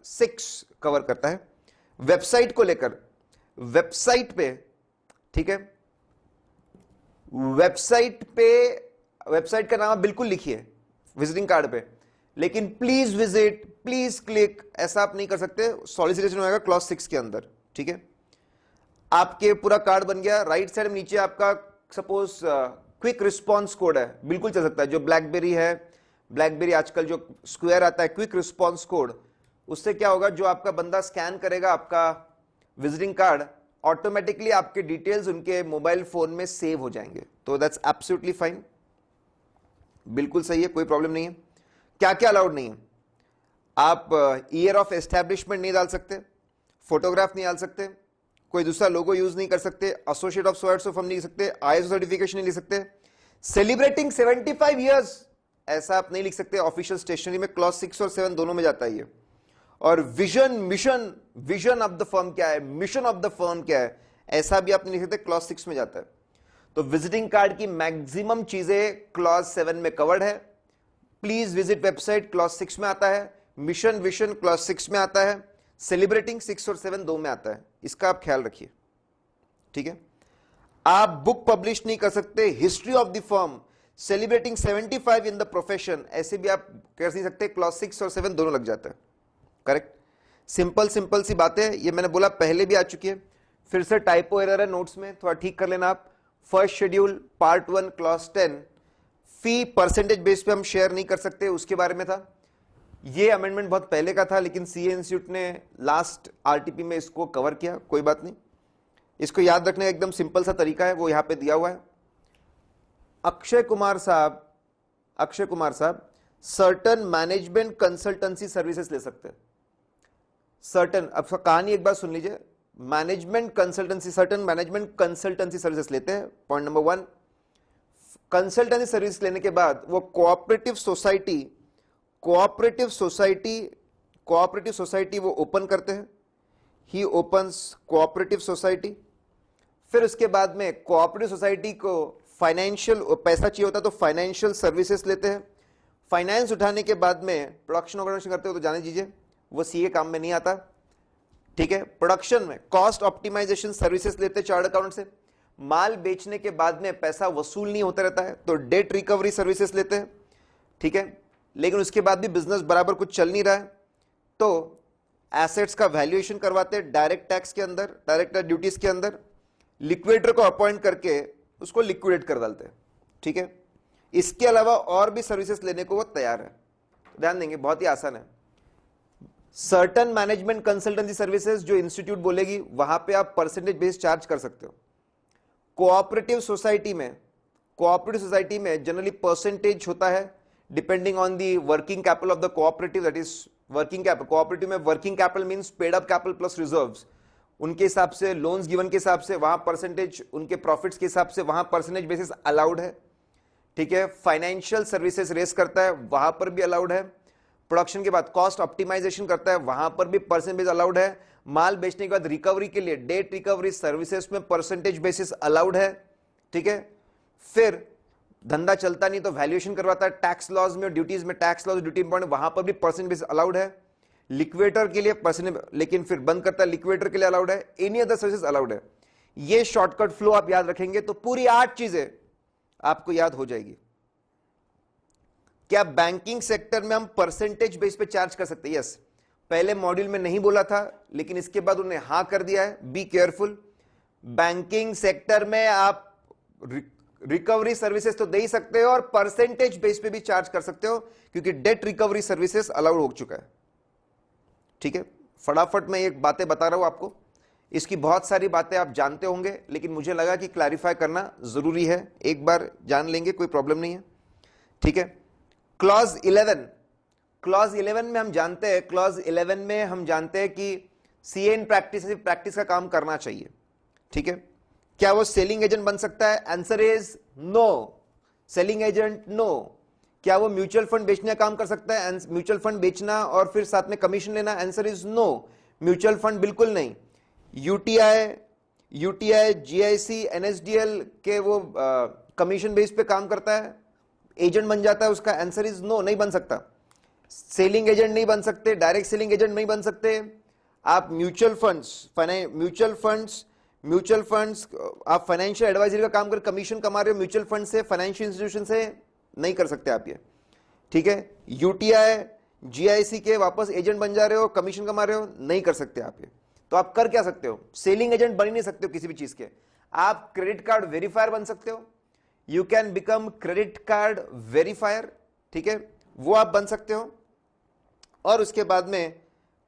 6 कवर करता है। वेबसाइट को लेकर, वेबसाइट पे, ठीक है, वेबसाइट का नाम बिल्कुल लिखिए विजिटिंग कार्ड पे, लेकिन प्लीज विजिट, प्लीज क्लिक, ऐसा आप नहीं कर सकते, सॉलिसिटेशन होगा क्लॉज 6 के अंदर, ठीक है। आपके पूरा कार्ड बन गया, राइट साइड में नीचे आपका सपोज क्विक रिस्पॉन्स कोड है, बिल्कुल चल सकता है, जो ब्लैकबेरी है, ब्लैकबेरी आजकल जो स्क्वायर आता है, क्विक रिस्पॉन्स कोड, उससे क्या होगा, जो आपका बंदा स्कैन करेगा आपका विजिटिंग कार्ड, ऑटोमेटिकली आपके डिटेल्स उनके मोबाइल फोन में सेव हो जाएंगे। तो दैट्स एब्सोल्युटली फाइन, बिल्कुल सही है, कोई प्रॉब्लम नहीं है। क्या क्या अलाउड नहीं है, आप ईयर ऑफ एस्टैब्लिशमेंट नहीं डाल सकते, फोटोग्राफ नहीं डाल सकते, कोई दूसरा लोगो यूज नहीं कर सकते, एसोसिएट ऑफ सॉर्ट्स ऑफ हम नहीं लिख सकते, आईएसओ सर्टिफिकेशन नहीं लिख सकते, सेलिब्रेटिंग 75 इयर्स ऐसा आप नहीं लिख सकते, ऑफिशियल स्टेशनरी में क्लॉज 6 और 7 दोनों में जाता है ये। और vision, mission, vision of the firm क्या है, मिशन ऑफ द फर्म क्या है, ऐसा भी आप नहीं लिख सकते, क्लॉज 6 में जाता है। तो विजिटिंग कार्ड की मैक्सिमम चीजें क्लॉज 7 में कवर्ड है। प्लीज विजिट वेबसाइट क्लॉज 6 में आता है, मिशन विजन क्लॉज 6 में आता है, सेलिब्रेटिंग 6 और 7 दो में आता है, इसका आप ख्याल रखिए, ठीक है। आप बुक पब्लिश नहीं कर सकते, history of the firm, celebrating 75 in the profession, ऐसे भी आप कर नहीं सकते, क्लॉज 6 और 7 दोनों लग जाता है, करेक्ट। सिंपल सिंपल सी बातें, ये मैंने बोला पहले भी आ चुकी है, फिर से टाइपो एरर है नोट्स में, थोड़ा ठीक कर लेना आप। फर्स्ट शेड्यूल पार्ट 1 क्लॉज 10, फी परसेंटेज बेस पे हम शेयर नहीं कर सकते, उसके बारे में था। ये अमेंडमेंट बहुत पहले का था, लेकिन सीए इंस्टीट्यूट ने लास्ट आरटीपी में इसको कवर किया, कोई बात नहीं। इसको याद रखने का एकदम सिंपल सा तरीका है, वो यहां पे दिया हुआ है। अक्षय कुमार साहब सर्टन मैनेजमेंट कंसल्टेंसी सर्विसेज ले सकते हैं। सर्टन, अब कहानी एक बार सुन लीजिए, management consultancy, certain management consultancy services लेते हैं, पॉइंट नंबर 1। कंसल्टेंसी सर्विस लेने के बाद वो कोऑपरेटिव सोसाइटी वो ओपन करते हैं, ही ओपन्स कोऑपरेटिव सोसाइटी। फिर उसके बाद में कोऑपरेटिव सोसाइटी को फाइनेंशियल पैसा चाहिए होता है, तो फाइनेंशियल सर्विसेज लेते हैं। फाइनेंस उठाने के बाद में प्रोडक्शन ऑर्गेनाइजेशन करते हो, तो जाने दीजिए, वो सीए काम में नहीं आता, ठीक है। प्रोडक्शन में कॉस्ट ऑप्टिमाइजेशन सर्विसेज लेते हैं चार्ट अकाउंट से। माल बेचने के बाद में पैसा वसूल नहीं होता रहता है, तो डेट रिकवरी सर्विसेज लेते हैं, ठीक है। लेकिन उसके बाद भी बिजनेस बराबर कुछ चल नहीं रहा है, तो एसेट्स का वैल्यूएशन करवाते हैं डायरेक्ट टैक्स के अंदर, डायरेक्ट ड्यूटीज के अंदर, लिक्विडेटर को अपॉइंट करके उसको लिक्विडेट कर डालते हैं, ठीक है। इसके अलावा और भी सर्विसेज लेने को वो तैयार है, ध्यान देंगे, बहुत ही आसान है। सर्टन मैनेजमेंट कंसल्टेंसी सर्विसेज जो इंस्टीट्यूट बोलेगी, वहां पे आप परसेंटेज बेस चार्ज कर सकते हो। कोऑपरेटिव सोसाइटी में जनरली परसेंटेज होता है, depending on the working capital of the cooperative, that is working capital. Cooperative में working capital means paid up capital plus reserves, उनके हिसाब से लोन्स गिवन के हिसाब से वहां परसेंटेज, उनके प्रॉफिट्स के हिसाब से वहां परसेंटेज बेसिस अलाउड है, ठीक है। फाइनेंशियल सर्विसेज रेस करता है, वहां पर भी अलाउड है। प्रोडक्शन के बाद कॉस्ट ऑप्टिमाइजेशन करता है, वहां पर भी परसेंटेज अलाउड है। माल बेचने के बाद रिकवरी के लिए डेट रिकवरी सर्विसेज में परसेंटेज बेसिस अलाउड है, ठीक है। फिर धंधा चलता नहीं तो वैल्यूएशन करवाता है, टैक्स लॉज में, ड्यूटीज में, टैक्स लॉज ड्यूटी इंपॉर्टेंट, वहां पर भी परसेंटेज बेसिस अलाउड है। लिक्विडेटर के लिए परसेंटेज, लेकिन फिर बंद करता है, लिक्विडेटर के लिए अलाउड है, एनी अदर सर्विसेज अलाउड है। ये शॉर्टकट फ्लो आप याद रखेंगे तो पूरी 8 चीजें आपको याद हो जाएगी। क्या बैंकिंग सेक्टर में हम परसेंटेज बेस पे चार्ज कर सकते हैं? यस, पहले मॉड्यूल में नहीं बोला था, लेकिन इसके बाद उन्होंने हां कर दिया है, बी केयरफुल। बैंकिंग सेक्टर में आप रिकवरी सर्विसेज तो दे ही सकते हो और परसेंटेज बेस पे भी चार्ज कर सकते हो, क्योंकि डेट रिकवरी सर्विसेज अलाउड हो चुका है, ठीक है। फटाफट मैं एक बातें बता रहा हूं आपको, इसकी बहुत सारी बातें आप जानते होंगे, लेकिन मुझे लगा कि क्लैरिफाई करना जरूरी है, एक बार जान लेंगे, कोई प्रॉब्लम नहीं है, ठीक है। क्लॉज 11 में हम जानते हैं कि सीए इन प्रैक्टिस का काम करना चाहिए, ठीक है। क्या वो सेलिंग एजेंट बन सकता है? Answer is no, selling agent no. क्या वो म्यूचुअल फंड बेचने का काम कर सकता है? म्यूचुअल फंड बेचना और फिर साथ में कमीशन लेना? Answer is no, mutual fund बिल्कुल नहीं। यूटीआई, जीआईसी, एनएसडीएल के वो कमीशन बेस पे काम करता है, एजेंट बन जाता है उसका? आंसर इज नो, नहीं बन सकता। सेलिंग एजेंट नहीं बन सकते, डायरेक्ट सेलिंग एजेंट नहीं बन सकते। आप म्यूचुअल फंड्स आप फाइनेंशियल एडवाइजरी का काम कर कमीशन कमा रहे हो म्यूचुअल फंड से, फाइनेंशियल इंस्टीट्यूशन से, नहीं कर सकते आप ये, ठीक है। यूटीआई, जीआईसी के वापस एजेंट बन जा रहे हो, कमीशन कमा रहे हो, नहीं कर सकते आप ये। तो आप कर क्या सकते हो? सेलिंग एजेंट बन ही नहीं सकते हो किसी भी चीज के। आप क्रेडिट कार्ड वेरीफायर बन सकते हो, you can become credit card verifier, ठीक है। वो आप बन सकते हो। और उसके बाद में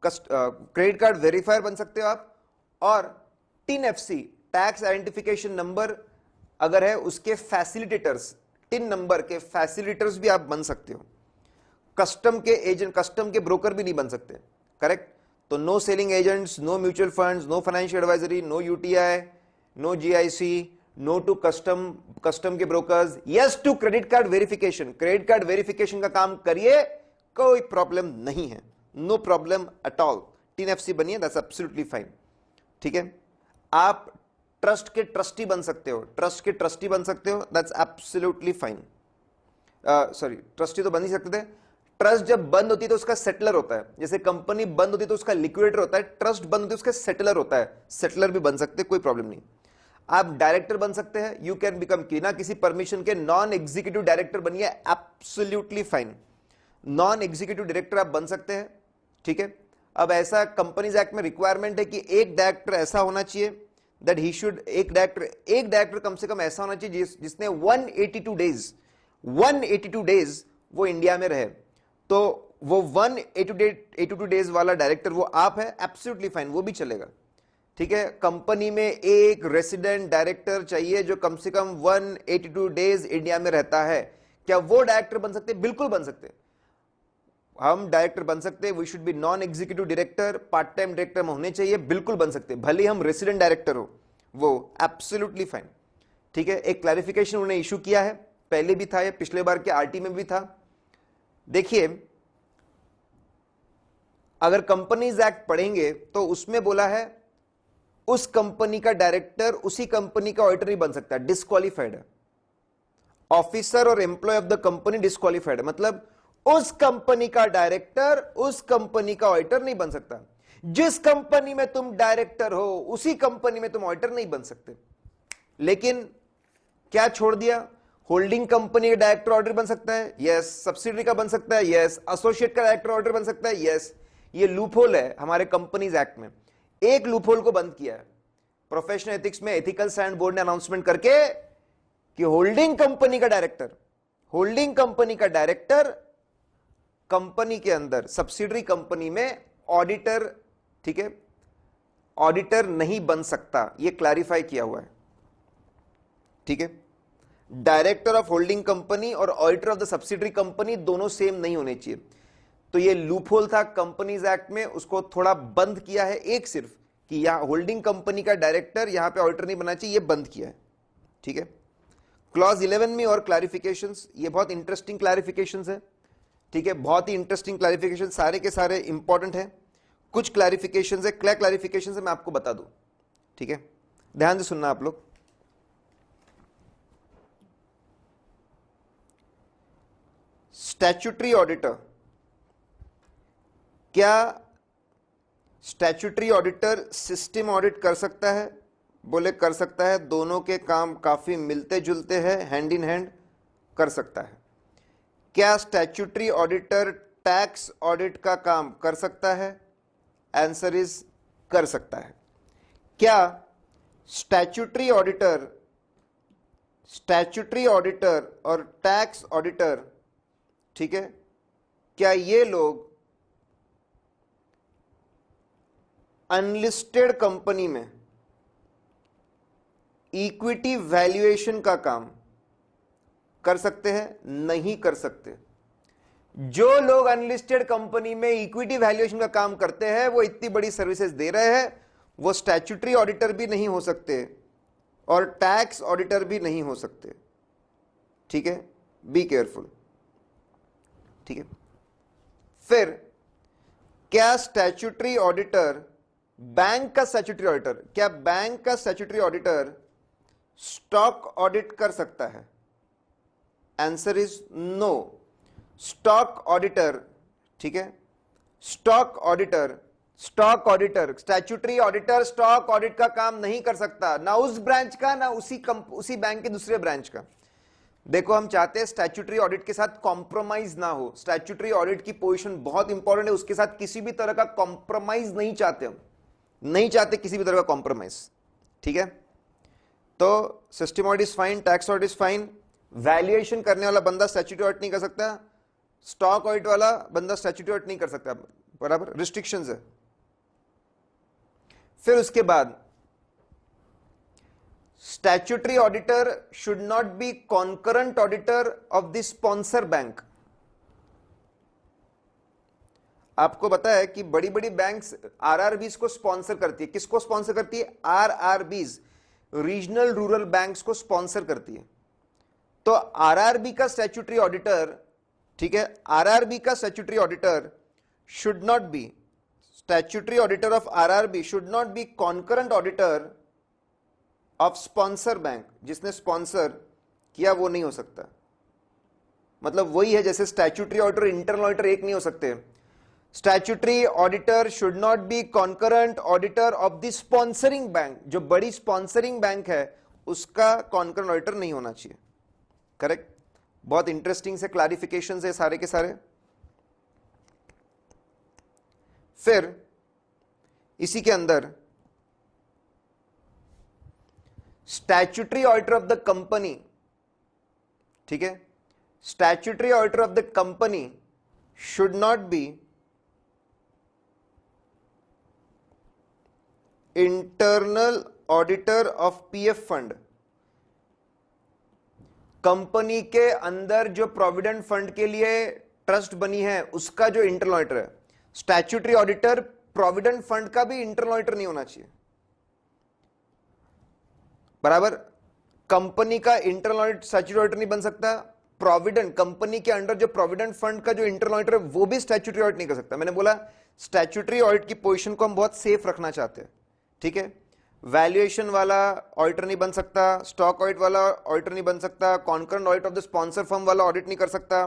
क्रेडिट कार्ड वेरीफायर बन सकते हो आप। और tin FC, tax identification number अगर है उसके फैसिलिटेटर्स, टिन नंबर के फैसिलिटेटर्स भी आप बन सकते हो। कस्टम के एजेंट, कस्टम के ब्रोकर भी नहीं बन सकते, करेक्ट। तो no selling agents, no mutual funds, no financial advisory, no UTI, no GIC, no to custom, custom के brokers, yes to credit card verification. Credit card verification का काम करिए, कोई प्रॉब्लम नहीं है, no problem at all. TIN FC बनिए, that's absolutely fine, ठीक है। आप ट्रस्ट के ट्रस्टी बन सकते हो, ट्रस्ट के ट्रस्टी बन सकते हो, that's absolutely fine. Sorry, trustee तो बन नहीं सकते थे। ट्रस्ट जब बंद होती है तो उसका सेटलर होता है, जैसे कंपनी बंद होती है तो उसका लिक्विडेटर होता है, ट्रस्ट बंद होती है उसका सेटलर होता है, सेटलर भी बन सकते, कोई प्रॉब्लम नहीं। आप डायरेक्टर बन सकते हैं, यू कैन बिकम, बिना किसी परमिशन के नॉन एग्जीक्यूटिव डायरेक्टर बनिए, absolutely fine. Non executive director आप बन सकते हैं, ठीक है। अब ऐसा कंपनीज एक्ट में रिक्वायरमेंट है कि एक डायरेक्टर ऐसा होना चाहिए दैट ही शुड, एक डायरेक्टर कम से कम ऐसा होना चाहिए जिसने 182 डेज वो इंडिया में रहे। तो वो 182 डेज वाला डायरेक्टर वो आप है, एब्सोल्युटली फाइन, वो भी चलेगा, ठीक है। कंपनी में एक रेसिडेंट डायरेक्टर चाहिए जो कम से कम 182 डेज इंडिया में रहता है, क्या वो डायरेक्टर बन सकते हैं? बिल्कुल बन सकते हैं, हम डायरेक्टर बन सकते हैं। We should be non executive director, part time director में होने चाहिए, बिल्कुल बन सकते हैं, भले हम रेसिडेंट डायरेक्टर हो, वो एब्सोल्युटली फाइन, ठीक है। एक क्लैरिफिकेशन उन्होंने इशू किया है, पहले भी था, ये पिछले बार के आरटी में भी था। देखिए, अगर कंपनीज एक्ट पढ़ेंगे तो उसमें बोला है उस कंपनी का डायरेक्टर उसी कंपनी का ऑडिटर नहीं बन सकता, डिस्क्वालिफाइड है। ऑफिसर और employee of the company disqualified है, मतलब उस कंपनी का डायरेक्टर उस कंपनी का ऑडिटर नहीं बन सकता। जिस कंपनी में तुम डायरेक्टर हो उसी कंपनी में तुम ऑडिटर नहीं बन सकते। लेकिन क्या छोड़ दिया? होल्डिंग कंपनी का डायरेक्टर ऑडिटर बन सकता है, यस। सब्सिडरी का बन सकता है, यस। एसोसिएट का डायरेक्टर ऑडिटर बन सकता है, यस। ये लूपहोल है हमारे कंपनीज एक्ट में, एक लूपहोल को बंद किया है प्रोफेशनल एथिक्स में। एथिकल स्टैंडर्ड बोर्ड ने अनाउंसमेंट करके कि होल्डिंग कंपनी का डायरेक्टर कंपनी के अंदर सब्सिडरी कंपनी में ऑडिटर, ठीक है, ऑडिटर नहीं बन सकता, यह क्लैरिफाई किया हुआ है, ठीक है। डायरेक्टर ऑफ होल्डिंग कंपनी और auditor of the subsidiary company दोनों सेम नहीं होने चाहिए। तो ये लूपहोल था कंपनीज एक्ट में, उसको थोड़ा बंद किया है, एक सिर्फ कि यहां होल्डिंग कंपनी का डायरेक्टर यहां पे ऑडिटर नहीं बनना चाहिए, ये बंद किया है, ठीक है। क्लॉज 11 में और क्लैरिफिकेशंस, ये बहुत इंटरेस्टिंग क्लैरिफिकेशंस है, ठीक है, बहुत ही इंटरेस्टिंग क्लैरिफिकेशन, सारे के सारे इंपॉर्टेंट है। कुछ क्लैरिफिकेशंस है, क्या क्लैरिफिकेशंस है मैं आपको बता दूं, ठीक है, ध्यान से सुनना आप लोग। स्टैट्यूटरी ऑडिटर, क्या स्टैट्यूटरी ऑडिटर सिस्टम ऑडिट कर सकता है? बोले कर सकता है, दोनों के काम काफी मिलते जुलते हैं, हैंड इन हैंड कर सकता है। क्या स्टैट्यूटरी ऑडिटर टैक्स ऑडिट का काम कर सकता है? आंसर इज कर सकता है। क्या स्टैट्यूटरी ऑडिटर और टैक्स ऑडिटर, ठीक है, क्या ये लोग अनलिस्टेड कंपनी में इक्विटी वैल्यूएशन का काम कर सकते हैं? नहीं कर सकते। जो लोग अनलिस्टेड कंपनी में इक्विटी वैल्यूएशन का काम करते हैं वो इतनी बड़ी सर्विसेज दे रहे हैं, वो स्टैट्यूटरी ऑडिटर भी नहीं हो सकते और टैक्स ऑडिटर भी नहीं हो सकते, ठीक है, बी केयरफुल, ठीक है। फिर क्या स्टैट्यूटरी ऑडिटर, बैंक का स्टैट्यूटरी ऑडिटर, क्या बैंक का स्टैट्यूटरी ऑडिटर स्टॉक ऑडिट कर सकता है? Answer is no. Stock auditor, ठीक है, stock auditor statutory auditor stock audit का काम नहीं कर सकता, ना उस ब्रांच का ना उसी बैंक के दूसरे ब्रांच का। देखो, हम चाहते हैं स्टैट्यूटरी ऑडिट के साथ कॉम्प्रोमाइज ना हो। स्टैट्यूटरी ऑडिट की पोजीशन बहुत इंपॉर्टेंट है, उसके साथ किसी भी तरह का कॉम्प्रोमाइज नहीं चाहते, हम नहीं चाहते किसी भी तरह का कॉम्प्रोमाइज, ठीक है। तो system audit is fine, tax audit is fine, valuation करने वाला बंदा स्टैट्यूटरी ऑडिट नहीं कर सकता, स्टॉक ऑडिट वाला बंदा स्टैट्यूटरी ऑडिट नहीं कर सकता, बराबर, रिस्ट्रिक्शंस है। फिर उसके बाद statutory auditor should not be concurrent auditor of the sponsor bank. आपको पता है कि बड़ी बड़ी बैंक्स आरआरबीज को स्पॉन्सर करती है। किसको स्पॉन्सर करती है? आरआरबीज, रीजनल रूरल बैंक्स को स्पॉन्सर करती है। तो आरआरबी का स्टैट्यूटरी ऑडिटर, ठीक है, आरआरबी का statutory auditor should not be, statutory auditor of RRB should not be concurrent auditor of sponsor bank. जिसने स्पॉन्सर किया वो नहीं हो सकता। मतलब वही है जैसे स्टैट्यूटरी ऑडिटर इंटरनल ऑडिटर एक नहीं हो सकते। Statutory auditor should not be concurrent auditor of the sponsoring bank. जो बड़ी स्पॉन्सरिंग बैंक है उसका कॉन्करेंट ऑडिटर नहीं होना चाहिए। करेक्ट। बहुत इंटरेस्टिंग से क्लैरिफिकेशन है सारे के सारे। फिर इसी के अंदर statutory auditor of the company, ठीक है, statutory auditor of the company should not be internal auditor of PF fund. Company के अंदर जो प्रोविडेंट फंड के लिए ट्रस्ट बनी है उसका जो इंटरनल ऑडिटर है, स्टैट्यूटरी ऑडिटर प्रोविडेंट फंड का भी इंटरनल ऑडिटर नहीं होना चाहिए। बराबर। कंपनी का इंटरनल ऑडिट स्टैट्यूटरी ऑडिटर नहीं बन सकता। प्रोविडेंट, कंपनी के अंडर जो प्रोविडेंट फंड का जो इंटरनल ऑडिटर है वो भी स्टैट्यूटरी ऑडिट नहीं कर सकता। मैंने बोला स्टैट्यूटरी ऑडिट की पोजीशन को हम बहुत सेफ रखना चाहते हैं, ठीक है। वैल्यूएशन वाला ऑडिटर नहीं बन सकता, स्टॉक ऑडिट वाला ऑडिटर नहीं बन सकता, concurrent audit of the sponsor firm वाला ऑडिट नहीं कर सकता,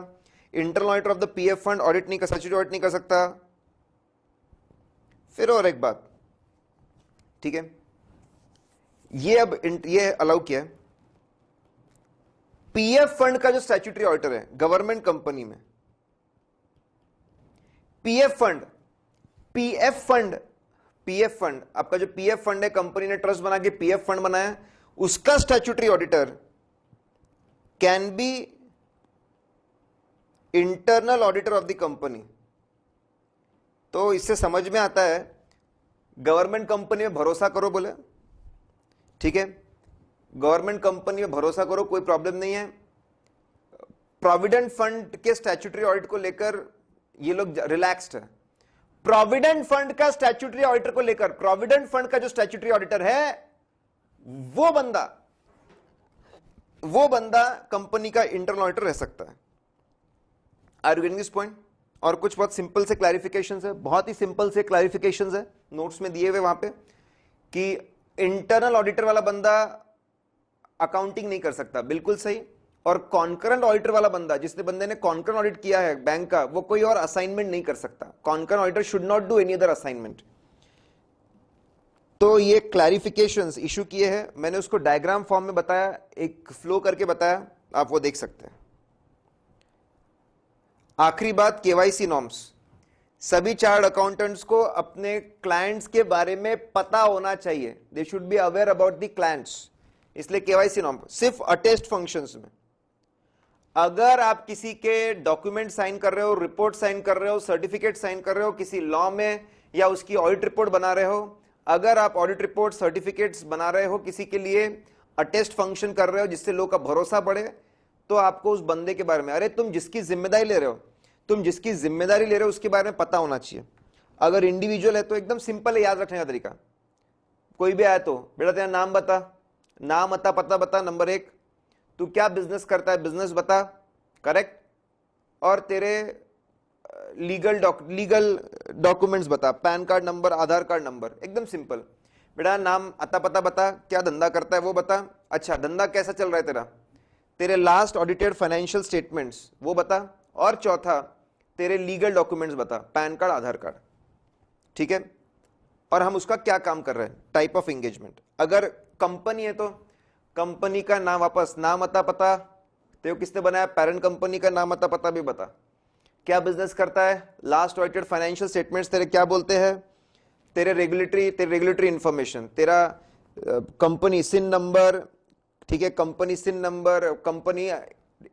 internal auditor of the PF fund audit नहीं कर, स्टैट्यूटरी ऑडिट नहीं कर सकता। फिर और एक बात, ठीक है, ये अब ये अलाउ किया है। पीएफ फंड का जो स्टैट्यूटरी ऑडिटर है गवर्नमेंट कंपनी में, पीएफ फंड, पीएफ फंड आपका जो पीएफ फंड है, कंपनी ने ट्रस्ट बना के पीएफ फंड बनाया, उसका statutory auditor can be internal auditor of the company. तो इससे समझ में आता है गवर्नमेंट कंपनी में भरोसा करो बोले, ठीक है, गवर्नमेंट कंपनी में भरोसा करो, कोई प्रॉब्लम नहीं है। प्रोविडेंट फंड के स्टैट्यूटरी ऑडिट को लेकर ये लोग रिलैक्स्ड है। प्रोविडेंट फंड का स्टैट्यूटरी ऑडिटर को लेकर, प्रोविडेंट फंड का जो स्टैट्यूटरी ऑडिटर है वो बंदा कंपनी का इंटरनल ऑडिटर रह सकता है। Are you getting this point? और कुछ बहुत सिंपल से क्लैरिफिकेशंस है, बहुत ही सिंपल से क्लैरिफिकेशंस है नोट्स में दिए हुए वहां पे, कि इंटरनल ऑडिटर वाला बंदा अकाउंटिंग नहीं कर सकता, बिल्कुल सही। और कॉन्करेंट ऑडिटर वाला बंदा, जिसने बंदे ने कॉन्करेंट ऑडिट किया है बैंक का, वो कोई और असाइनमेंट नहीं कर सकता। Concurrent auditor should not do any other assignment. तो ये क्लैरिफिकेशंस इशू किए हैं, मैंने उसको डायग्राम फॉर्म में बताया, एक फ्लो करके बताया, आप वो देख सकते हैं। आखिरी बात, केवाईसी नॉर्म्स। सभी चार्टर्ड अकाउंटेंट्स को अपने क्लाइंट्स के बारे में पता होना चाहिए। They should be aware about the clients. इसलिए केवाईसी नॉर्म सिर्फ अटेस्ट फंक्शंस में। अगर आप किसी के डॉक्यूमेंट साइन कर रहे हो, रिपोर्ट साइन कर रहे हो, सर्टिफिकेट साइन कर रहे हो किसी लॉ में, या उसकी ऑडिट रिपोर्ट बना रहे हो, अगर आप ऑडिट रिपोर्ट सर्टिफिकेट्स बना रहे हो किसी के लिए, अटेस्ट फंक्शन कर रहे हो जिससे लोग का भरोसा बढ़े, तो आपको उस बंदे के बारे में, अरे तुम जिसकी जिम्मेदारी ले रहे हो उसके बारे में पता होना चाहिए। अगर इंडिविजुअल है तो एकदम सिंपल है याद रखने का तरीका। कोई भी आया तो बेटा तेरा नाम बता, नाम अता पता बता, नंबर 1, तू क्या बिजनेस करता है बिजनेस बता, करेक्ट, और तेरे लीगल डॉक्यूमेंट्स बता, पैन कार्ड नंबर, आधार कार्ड नंबर, एकदम सिंपल। बेटा नाम अता पता बता, क्या धंधा करता है वो बता, अच्छा धंधा कैसा चल रहा है तेरा, तेरे लास्ट ऑडिटेड फाइनेंशियल स्टेटमेंट्स वो बता, और चौथा तेरे लीगल डॉक्यूमेंट्स बता, पैन कार्ड आधार कार्ड, ठीक है। और हम उसका क्या काम कर रहे हैं, टाइप ऑफ एंगेजमेंट। अगर कंपनी है तो कंपनी का नाम, वापस नाम अता पता, तो किसने बनाया, पेरेंट कंपनी का नाम अता पता भी बता, क्या बिजनेस करता है, लास्ट ऑडिटेड फाइनेंशियल स्टेटमेंट्स तेरे क्या बोलते हैं, तेरे रेगुलेटरी इंफॉर्मेशन, तेरा कंपनी सिन नंबर, ठीक है, कंपनी सिन नंबर, कंपनी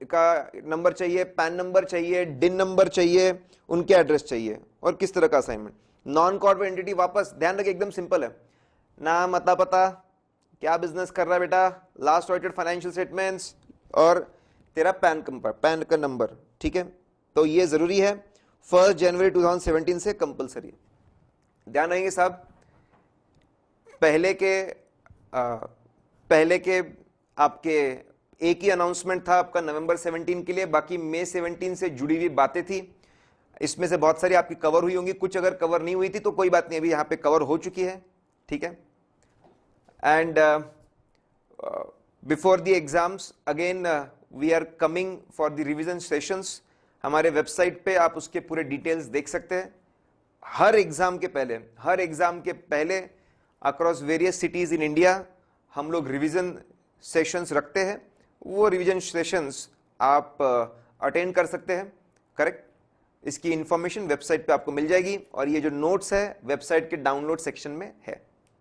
का नंबर चाहिए, पैन नंबर चाहिए, डिन नंबर चाहिए, उनके एड्रेस चाहिए, और किस तरह का असाइनमेंट। नॉन कॉर्पोरेट एंटिटी वापस ध्यान रखिए एकदम सिंपल है, नाम, अता पता, क्या बिजनेस कर रहा है बेटा, लास्ट ऑडिटेड फाइनेंशियल स्टेटमेंट्स, और तेरा पैन का नंबर, ठीक है। तो ये जरूरी है, 1 जनवरी 2017 से कंपलसरी है। ध्यान रखेंगे साहब, पहले के आपके एक ही अनाउंसमेंट था आपका नवंबर 17 के लिए, बाकी मई 17 से जुड़ी हुई बातें थी। इसमें से बहुत सारी आपकी कवर हुई होंगी, कुछ अगर कवर नहीं हुई थी तो कोई बात नहीं, अभी यहां पे कवर हो चुकी है, ठीक है। And before the exams again we are coming for the revision sessions. हमारे वेबसाइट पे आप उसके पूरे डिटेल्स देख सकते हैं। हर एग्जाम के पहले across various cities in India हम लोग रिवीजन सेशंस रखते हैं। वो रिवीजन सेशंस आप अटेंड कर सकते हैं, करेक्ट। इसकी इंफॉर्मेशन वेबसाइट पे आपको मिल जाएगी, और ये जो नोट्स है वेबसाइट के डाउनलोड सेक्शन में है।